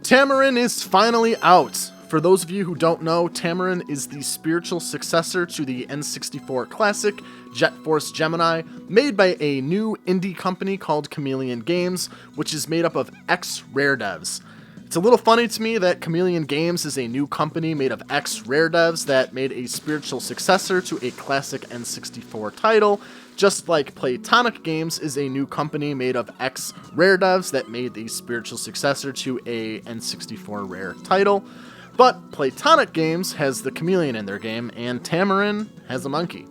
Tamarin is finally out. For those of you who don't know, Tamarin is the spiritual successor to the N64 classic, Jet Force Gemini, made by a new indie company called Chameleon Games, which is made up of ex-Rare devs. It's a little funny to me that Chameleon Games is a new company made of ex-Rare devs that made a spiritual successor to a classic N64 title, just like Platonic Games is a new company made of ex-Rare devs that made the spiritual successor to a N64 Rare title. But Platonic Games has the chameleon in their game, and Tamarin has a monkey.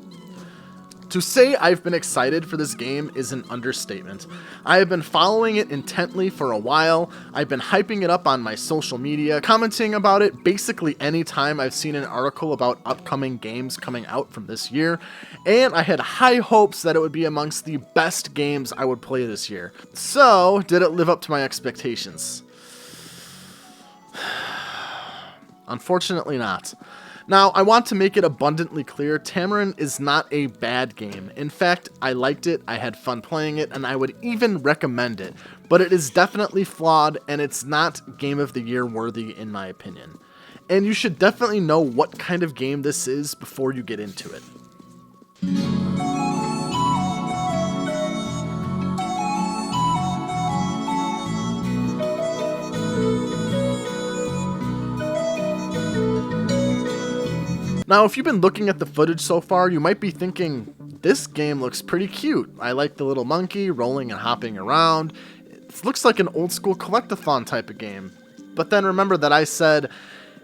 To say I've been excited for this game is an understatement. I have been following it intently for a while. I've been hyping it up on my social media, commenting about it basically any time I've seen an article about upcoming games coming out from this year, and I had high hopes that it would be amongst the best games I would play this year. So, did it live up to my expectations? Unfortunately not. Now, I want to make it abundantly clear, Tamarin is not a bad game. In fact, I liked it, I had fun playing it, and I would even recommend it. But it is definitely flawed, and it's not Game of the Year worthy in my opinion. And you should definitely know what kind of game this is before you get into it. Now, if you've been looking at the footage so far, you might be thinking, this game looks pretty cute. I like the little monkey rolling and hopping around. It looks like an old school collectathon type of game. But then remember that I said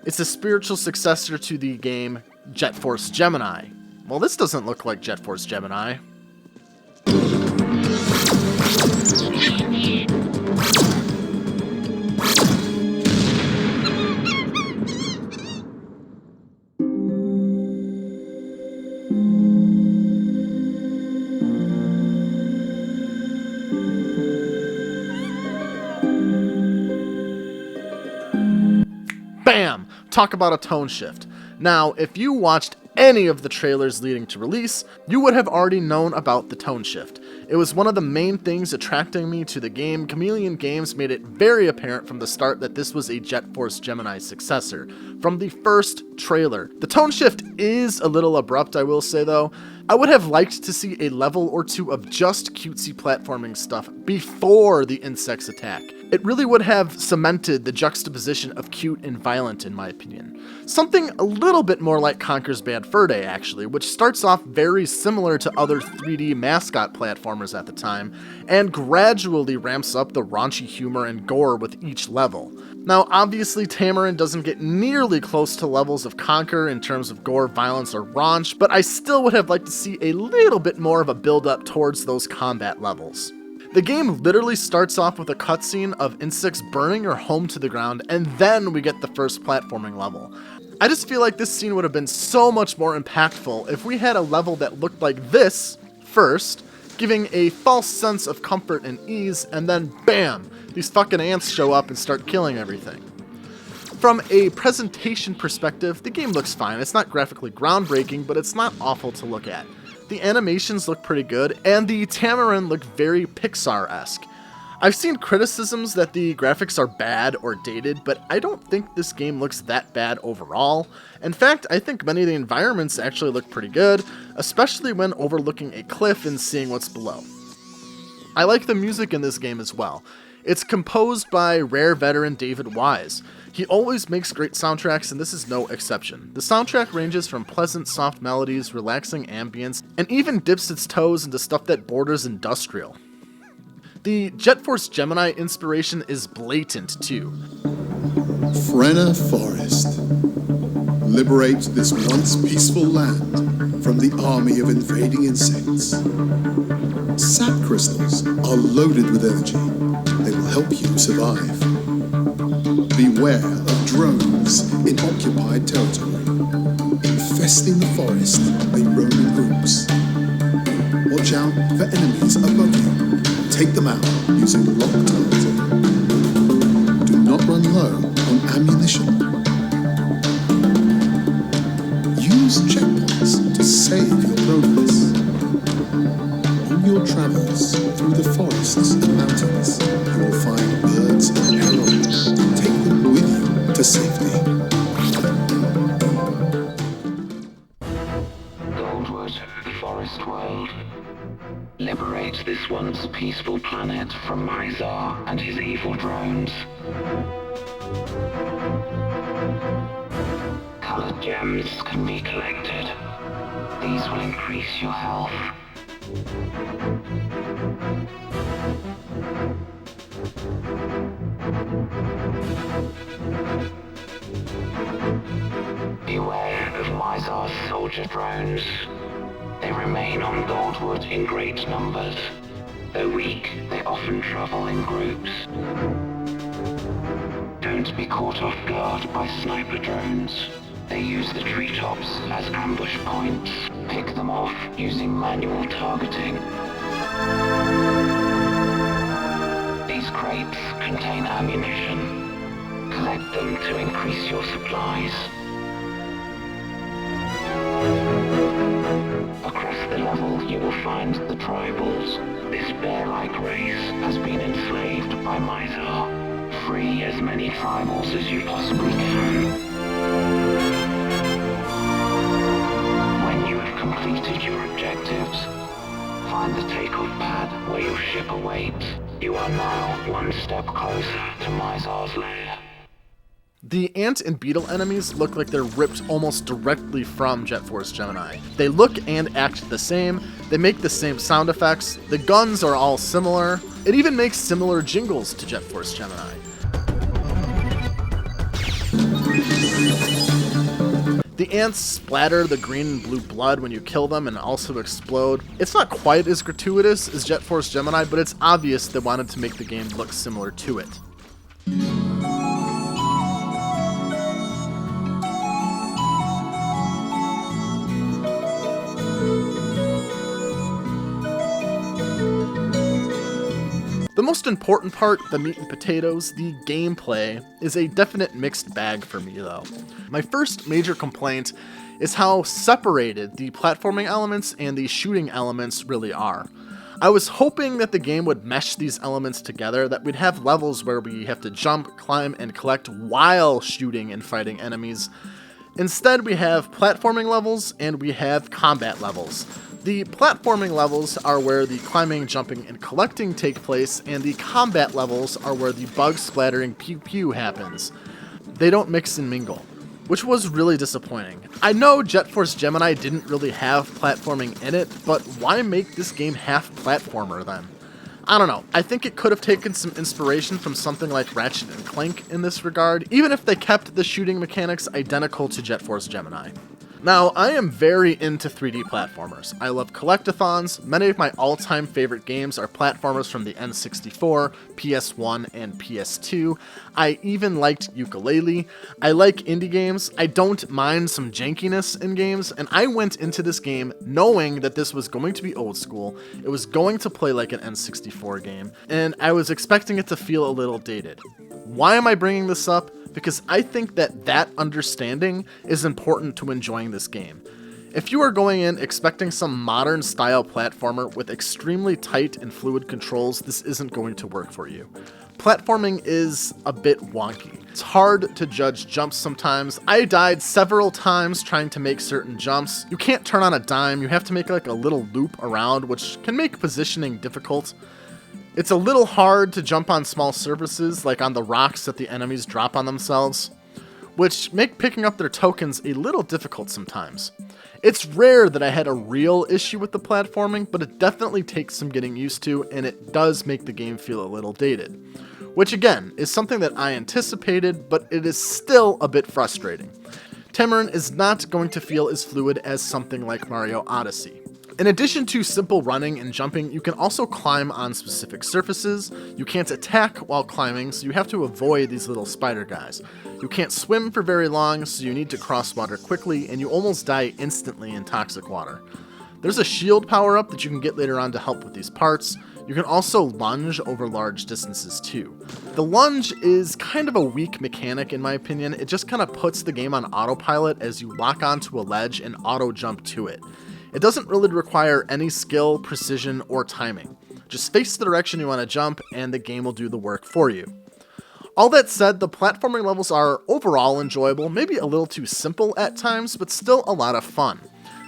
it's a spiritual successor to the game Jet Force Gemini. Well, this doesn't look like Jet Force Gemini. Bam! Talk about a tone shift. Now, if you watched any of the trailers leading to release, you would have already known about the tone shift. It was one of the main things attracting me to the game. Chameleon Games made it very apparent from the start that this was a Jet Force Gemini successor. From the first trailer. The tone shift is a little abrupt, I will say though. I would have liked to see a level or two of just cutesy platforming stuff before the insects attack. It really would have cemented the juxtaposition of cute and violent in my opinion. Something a little bit more like Conker's Bad Fur Day actually, which starts off very similar to other 3D mascot platformers at the time, and gradually ramps up the raunchy humor and gore with each level. Now obviously Tamarin doesn't get nearly close to levels of Conker in terms of gore, violence, or raunch, but I still would have liked to see a little bit more of a build up towards those combat levels. The game literally starts off with a cutscene of insects burning your home to the ground, and then we get the first platforming level. I just feel like this scene would have been so much more impactful if we had a level that looked like this first, giving a false sense of comfort and ease, and then bam, these fucking ants show up and start killing everything. From a presentation perspective, the game looks fine. It's not graphically groundbreaking, but it's not awful to look at. The animations look pretty good, and the Tamarin look very Pixar-esque. I've seen criticisms that the graphics are bad or dated, but I don't think this game looks that bad overall. In fact, I think many of the environments actually look pretty good, especially when overlooking a cliff and seeing what's below. I like the music in this game as well. It's composed by Rare veteran David Wise. He always makes great soundtracks, and this is no exception. The soundtrack ranges from pleasant, soft melodies, relaxing ambience, and even dips its toes into stuff that borders industrial. The Jet Force Gemini inspiration is blatant, too. Frenna Forest. Liberate this once peaceful land from the army of invading insects. Sap crystals are loaded with energy. They will help you survive. Beware of drones in occupied territory. Infesting the forest, they roam in groups. Watch out for enemies above you. Take them out using locked targeting. Do not run low on ammunition. Use checkpoints to save your progress. On your travels through the forests and mountains, you will find birds and herons. Take them for safety. Goldwood, Forest World. Liberate this once peaceful planet from Mizar and his evil drones. Colored gems can be collected. These will increase your health. Beware of Mizar's soldier drones. They remain on Goldwood in great numbers. Though weak, they often travel in groups. Don't be caught off guard by sniper drones. They use the treetops as ambush points. Pick them off using manual targeting. These crates contain ammunition. Collect them to increase your supplies. Across the level, you will find the tribals. This bear-like race has been enslaved by Mizar. Free as many tribals as you possibly can. When you have completed your objectives, find the takeoff pad where your ship awaits. You are now one step closer to Mizar's lair. The ant and beetle enemies look like they're ripped almost directly from Jet Force Gemini. They look and act the same, they make the same sound effects, the guns are all similar, it even makes similar jingles to Jet Force Gemini. The ants splatter the green and blue blood when you kill them and also explode. It's not quite as gratuitous as Jet Force Gemini, but it's obvious they wanted to make the game look similar to it. The most important part, the meat and potatoes, the gameplay, is a definite mixed bag for me though. My first major complaint is how separated the platforming elements and the shooting elements really are. I was hoping that the game would mesh these elements together, that we'd have levels where we have to jump, climb, and collect while shooting and fighting enemies. Instead, we have platforming levels and we have combat levels. The platforming levels are where the climbing, jumping, and collecting take place, and the combat levels are where the bug splattering pew-pew happens. They don't mix and mingle, which was really disappointing. I know Jet Force Gemini didn't really have platforming in it, but why make this game half platformer then? I don't know, I think it could have taken some inspiration from something like Ratchet & Clank in this regard, even if they kept the shooting mechanics identical to Jet Force Gemini. Now, I am very into 3D platformers. I love collectathons. Many of my all-time favorite games are platformers from the N64, PS1, and PS2. I even liked Yooka-Laylee. I like indie games. I don't mind some jankiness in games, and I went into this game knowing that this was going to be old school, it was going to play like an N64 game, and I was expecting it to feel a little dated. Why am I bringing this up? Because I think that understanding is important to enjoying this game. If you are going in expecting some modern style platformer with extremely tight and fluid controls, this isn't going to work for you. Platforming is a bit wonky. It's hard to judge jumps sometimes. I died several times trying to make certain jumps. You can't turn on a dime, you have to make like a little loop around, which can make positioning difficult. It's a little hard to jump on small surfaces, like on the rocks that the enemies drop on themselves, which make picking up their tokens a little difficult sometimes. It's rare that I had a real issue with the platforming, but it definitely takes some getting used to, and it does make the game feel a little dated. Which again, is something that I anticipated, but it is still a bit frustrating. Tamarin is not going to feel as fluid as something like Mario Odyssey. In addition to simple running and jumping, you can also climb on specific surfaces. You can't attack while climbing, so you have to avoid these little spider guys. You can't swim for very long, so you need to cross water quickly, and you almost die instantly in toxic water. There's a shield power-up that you can get later on to help with these parts. You can also lunge over large distances too. The lunge is kind of a weak mechanic in my opinion. It just kind of puts the game on autopilot as you lock onto a ledge and auto-jump to it. It doesn't really require any skill, precision, or timing. Just face the direction you want to jump and the game will do the work for you. All that said, the platforming levels are overall enjoyable, maybe a little too simple at times, but still a lot of fun.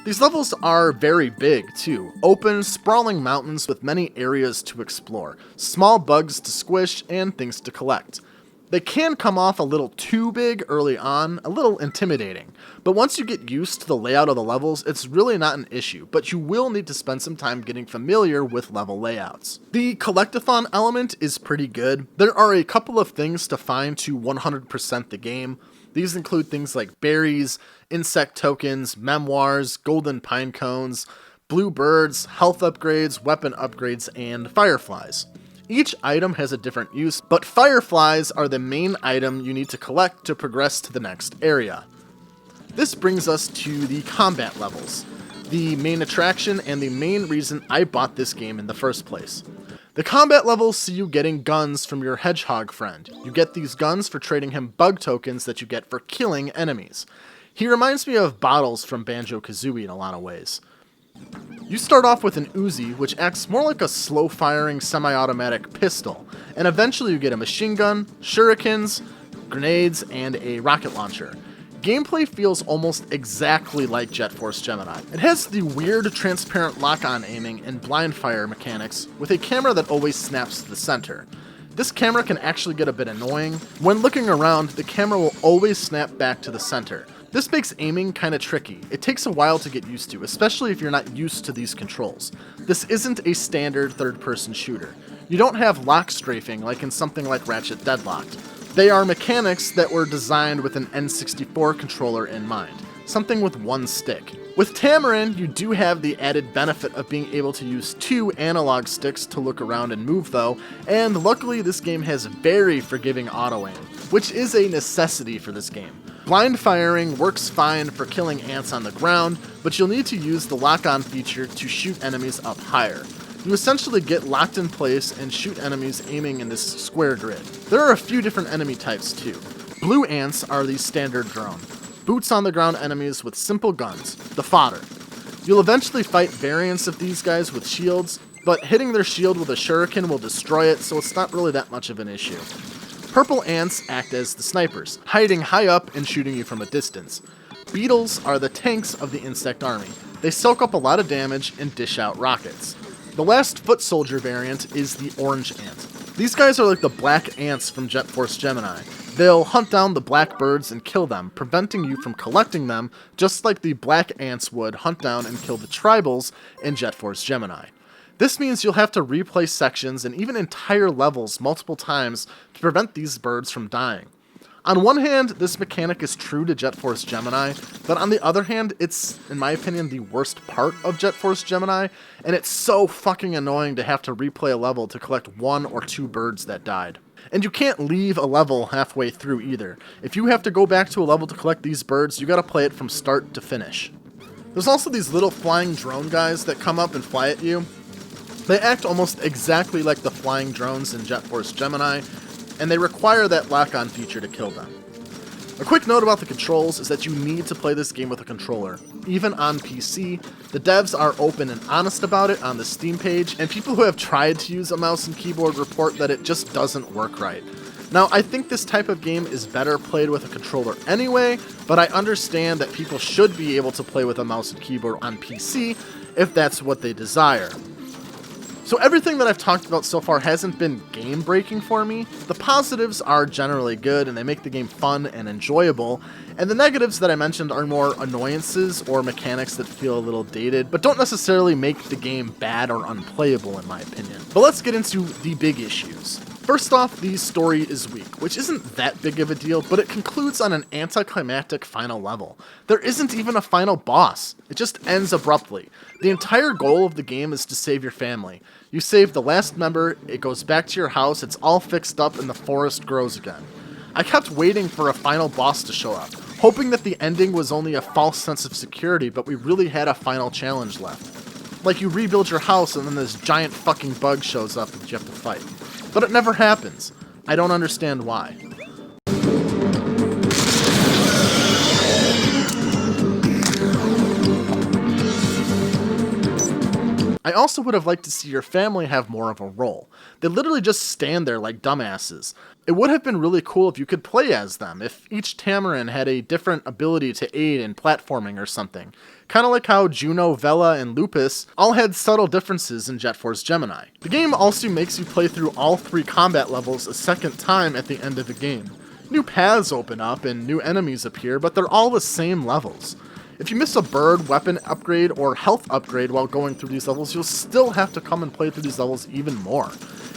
These levels are very big, too. Open, sprawling mountains with many areas to explore, small bugs to squish, and things to collect. They can come off a little too big early on, a little intimidating, but once you get used to the layout of the levels, it's really not an issue, but you will need to spend some time getting familiar with level layouts. The collectathon element is pretty good. There are a couple of things to find to 100% the game. These include things like berries, insect tokens, memoirs, golden pine cones, blue birds, health upgrades, weapon upgrades, and fireflies. Each item has a different use, but fireflies are the main item you need to collect to progress to the next area. This brings us to the combat levels, the main attraction and the main reason I bought this game in the first place. The combat levels see you getting guns from your hedgehog friend. You get these guns for trading him bug tokens that you get for killing enemies. He reminds me of Bottles from Banjo-Kazooie in a lot of ways. You start off with an Uzi, which acts more like a slow-firing semi-automatic pistol, and eventually you get a machine gun, shurikens, grenades, and a rocket launcher. Gameplay feels almost exactly like Jet Force Gemini. It has the weird transparent lock-on aiming and blind fire mechanics, with a camera that always snaps to the center. This camera can actually get a bit annoying. When looking around, the camera will always snap back to the center. This makes aiming kinda tricky. It takes a while to get used to, especially if you're not used to these controls. This isn't a standard third-person shooter. You don't have lock strafing like in something like Ratchet Deadlocked. They are mechanics that were designed with an N64 controller in mind, something with one stick. With Tamarin, you do have the added benefit of being able to use 2 analog sticks to look around and move though, and luckily this game has very forgiving auto-aim, which is a necessity for this game. Blind firing works fine for killing ants on the ground, but you'll need to use the lock-on feature to shoot enemies up higher. You essentially get locked in place and shoot enemies aiming in this square grid. There are a few different enemy types too. Blue ants are the standard drone. Boots on the ground enemies with simple guns, the fodder. You'll eventually fight variants of these guys with shields, but hitting their shield with a shuriken will destroy it, so it's not really that much of an issue. Purple ants act as the snipers, hiding high up and shooting you from a distance. Beetles are the tanks of the insect army. They soak up a lot of damage and dish out rockets. The last foot soldier variant is the orange ant. These guys are like the black ants from Jet Force Gemini. They'll hunt down the black birds and kill them, preventing you from collecting them, just like the black ants would hunt down and kill the tribals in Jet Force Gemini. This means you'll have to replay sections and even entire levels multiple times to prevent these birds from dying. On one hand, this mechanic is true to Jet Force Gemini, but on the other hand, it's, in my opinion, the worst part of Jet Force Gemini, and it's so fucking annoying to have to replay a level to collect 1 or 2 birds that died. And you can't leave a level halfway through either. If you have to go back to a level to collect these birds, you gotta play it from start to finish. There's also these little flying drone guys that come up and fly at you. They act almost exactly like the flying drones in Jet Force Gemini, and they require that lock-on feature to kill them. A quick note about the controls is that you need to play this game with a controller. Even on PC, the devs are open and honest about it on the Steam page, and people who have tried to use a mouse and keyboard report that it just doesn't work right. Now, I think this type of game is better played with a controller anyway, but I understand that people should be able to play with a mouse and keyboard on PC if that's what they desire. So everything that I've talked about so far hasn't been game-breaking for me. The positives are generally good and they make the game fun and enjoyable, and the negatives that I mentioned are more annoyances or mechanics that feel a little dated, but don't necessarily make the game bad or unplayable in my opinion. But let's get into the big issues. First off, the story is weak, which isn't that big of a deal, but it concludes on an anticlimactic final level. There isn't even a final boss. It just ends abruptly. The entire goal of the game is to save your family. You save the last member, it goes back to your house, it's all fixed up, and the forest grows again. I kept waiting for a final boss to show up, hoping that the ending was only a false sense of security, but we really had a final challenge left. Like you rebuild your house and then this giant fucking bug shows up that you have to fight. But it never happens. I don't understand why. I also would have liked to see your family have more of a role. They literally just stand there like dumbasses. It would have been really cool if you could play as them, if each Tamarin had a different ability to aid in platforming or something. Kinda like how Juno, Vela, and Lupus all had subtle differences in Jet Force Gemini. The game also makes you play through all 3 combat levels a second time at the end of the game. New paths open up and new enemies appear, but they're all the same levels. If you miss a bird, weapon upgrade, or health upgrade while going through these levels, you'll still have to come and play through these levels even more.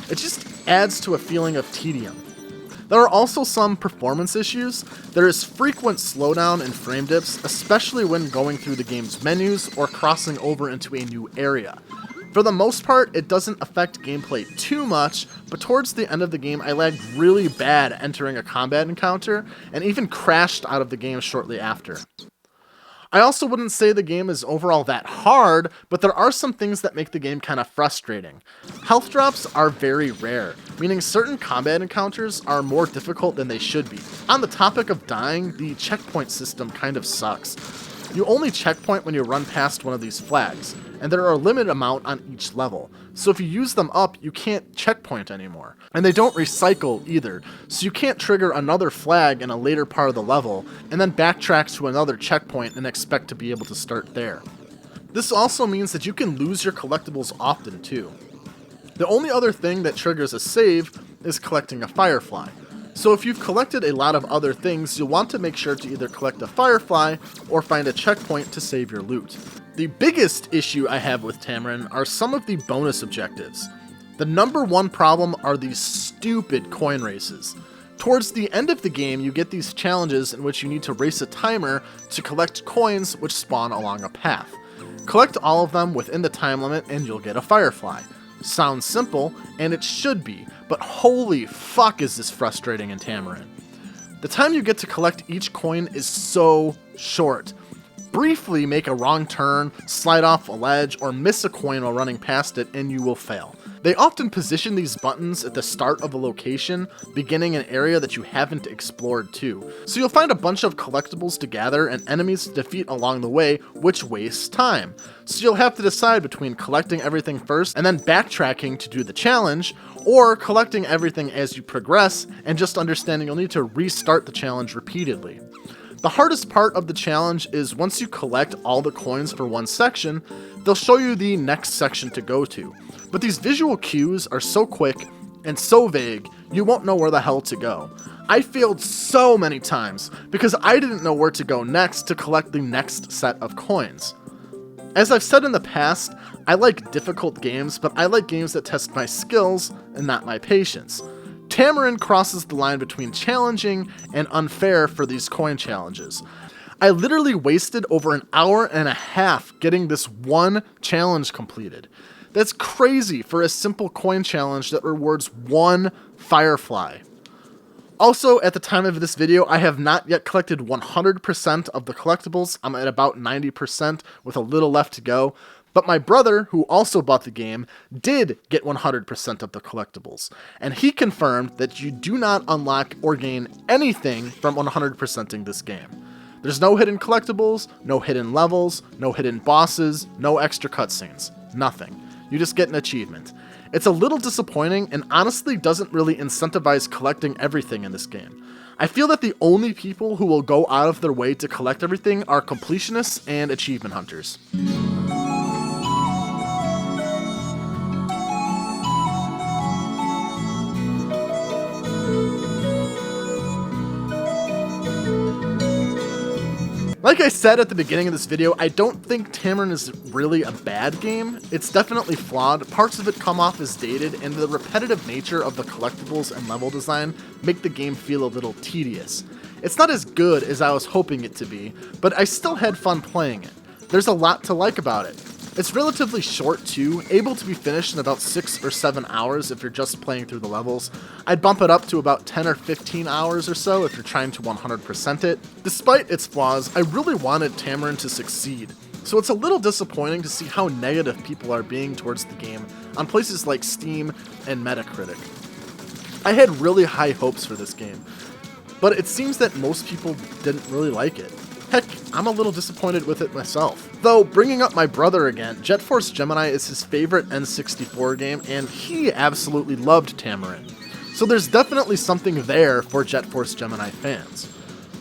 It just adds to a feeling of tedium. There are also some performance issues. There is frequent slowdown and frame dips, especially when going through the game's menus or crossing over into a new area. For the most part, it doesn't affect gameplay too much, but towards the end of the game I lagged really bad entering a combat encounter, and even crashed out of the game shortly after. I also wouldn't say the game is overall that hard, but there are some things that make the game kind of frustrating. Health drops are very rare, meaning certain combat encounters are more difficult than they should be. On the topic of dying, the checkpoint system kind of sucks. You only checkpoint when you run past one of these flags, and there are a limited amount on each level, so if you use them up, you can't checkpoint anymore. And they don't recycle either, so you can't trigger another flag in a later part of the level, and then backtrack to another checkpoint and expect to be able to start there. This also means that you can lose your collectibles often too. The only other thing that triggers a save is collecting a firefly. So if you've collected a lot of other things, you'll want to make sure to either collect a firefly or find a checkpoint to save your loot. The biggest issue I have with Tamarin are some of the bonus objectives. The number one problem are these stupid coin races. Towards the end of the game, you get these challenges in which you need to race a timer to collect coins which spawn along a path. Collect all of them within the time limit and you'll get a firefly. Sounds simple, and it should be, but holy fuck is this frustrating in Tamarin. The time you get to collect each coin is so short. Briefly make a wrong turn, slide off a ledge, or miss a coin while running past it, and you will fail. They often position these buttons at the start of a location, beginning an area that you haven't explored too. So you'll find a bunch of collectibles to gather and enemies to defeat along the way, which wastes time. So you'll have to decide between collecting everything first and then backtracking to do the challenge, or collecting everything as you progress and just understanding you'll need to restart the challenge repeatedly. The hardest part of the challenge is once you collect all the coins for one section, they'll show you the next section to go to. But these visual cues are so quick and so vague, you won't know where the hell to go. I failed so many times because I didn't know where to go next to collect the next set of coins. As I've said in the past, I like difficult games, but I like games that test my skills and not my patience. Tamarin crosses the line between challenging and unfair for these coin challenges. I literally wasted over an hour and a half getting this one challenge completed. That's crazy for a simple coin challenge that rewards one firefly. Also, at the time of this video, I have not yet collected 100% of the collectibles. I'm at about 90% with a little left to go. But my brother, who also bought the game, did get 100% of the collectibles, and he confirmed that you do not unlock or gain anything from 100%ing this game. There's no hidden collectibles, no hidden levels, no hidden bosses, no extra cutscenes, nothing. You just get an achievement. It's a little disappointing and honestly doesn't really incentivize collecting everything in this game. I feel that the only people who will go out of their way to collect everything are completionists and achievement hunters. Like I said at the beginning of this video, I don't think Tamarin is really a bad game. It's definitely flawed, parts of it come off as dated, and the repetitive nature of the collectibles and level design make the game feel a little tedious. It's not as good as I was hoping it to be, but I still had fun playing it. There's a lot to like about it. It's relatively short too, able to be finished in about 6 or 7 hours if you're just playing through the levels. I'd bump it up to about 10 or 15 hours or so if you're trying to 100% it. Despite its flaws, I really wanted Tamarin to succeed, so it's a little disappointing to see how negative people are being towards the game on places like Steam and Metacritic. I had really high hopes for this game, but it seems that most people didn't really like it. Heck, I'm a little disappointed with it myself. Though, bringing up my brother again, Jet Force Gemini is his favorite N64 game, and he absolutely loved Tamarin. So there's definitely something there for Jet Force Gemini fans.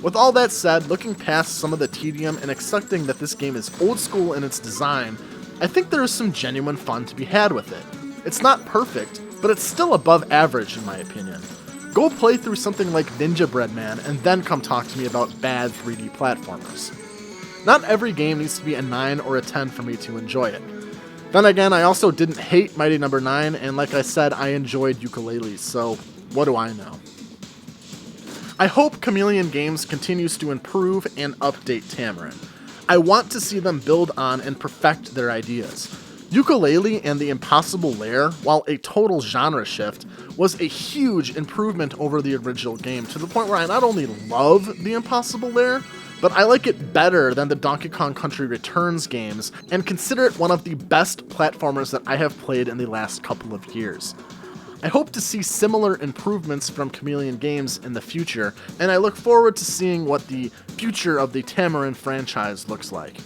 With all that said, looking past some of the tedium and accepting that this game is old school in its design, I think there is some genuine fun to be had with it. It's not perfect, but it's still above average in my opinion. Go play through something like Ninja Bread Man and then come talk to me about bad 3D platformers. Not every game needs to be a 9 or a 10 for me to enjoy it. Then again, I also didn't hate Mighty No. 9, and like I said, I enjoyed Yooka-Laylee, so what do I know? I hope Chameleon Games continues to improve and update Tamarin. I want to see them build on and perfect their ideas. Yooka-Laylee and the Impossible Lair, while a total genre shift, was a huge improvement over the original game, to the point where I not only love the Impossible Lair, but I like it better than the Donkey Kong Country Returns games, and consider it one of the best platformers that I have played in the last couple of years. I hope to see similar improvements from Chameleon Games in the future, and I look forward to seeing what the future of the Tamarin franchise looks like.